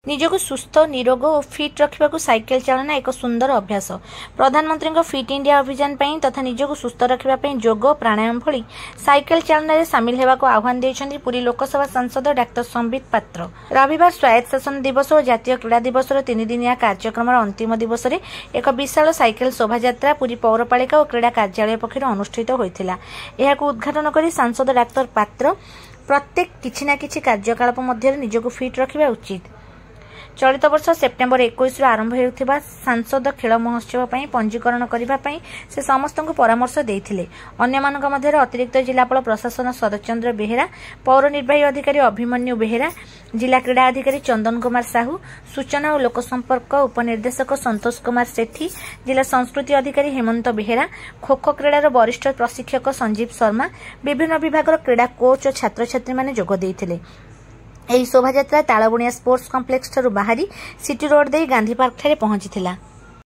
निजको सुस्थ निरोग और फिट रखा साइकेल चालना एक सुंदर अभ्यास। प्रधानमंत्री फिट इंडिया अभियान तथा निजको सुस्थ रखापी योग प्राणायाम भली साइकेल चालन में सामिल होगा आह्वान देते पुरी लोकसभा सांसद डाक्टर संबित पात्र। रविवार स्वायत्त शासन दिवस और जातीय क्रीड़ा दिवस 3 दिनिया कार्यक्रम अंतिम दिवस में एक विशाल साइकेल शोभायात्रा पुरी पौरपालिका और क्रीड़ा कार्यालय पक्षर अनुष्ठित होता। यह उद्घाटन कर सांसद डाक्टर पात्र प्रत्येक किछि ना किछि कार्यकलाप मध्य निजको फिट रखा उचित। चलित वर्ष सेप्टेम्बर 21 आरंभ होता सांसद खेल महोत्सव पर पंजीकरण करने से समस्त को परामर्श देते। अन्य मध्य अतिरिक्त जिलापाल प्रशासन शरदचंद्र बेहेरा, पौर निर्वाही अधिकारी अभिमन्यु बेहेरा, जिला क्रीड़ा अधिकारी चंदन कुमार साहू, सूचना और लोकसंपर्क उपनिर्देशक संतोष कुमार सेठी, जिला संस्कृति अधिकारी हेमंत बेहेरा, खो खो क्रीडार वरिष्ठ प्रशिक्षक संजीव शर्मा, विभिन्न विभाग क्रीड़ा कोच और छात्र छात्री माने जोग देइथिले। एही शोभायात्रा तालबुणिया स्पोर्ट्स कम्प्लेक्स ठारू बाहरी सिटी रोड दे गांधी पार्क ठारे पहुंचीथिला।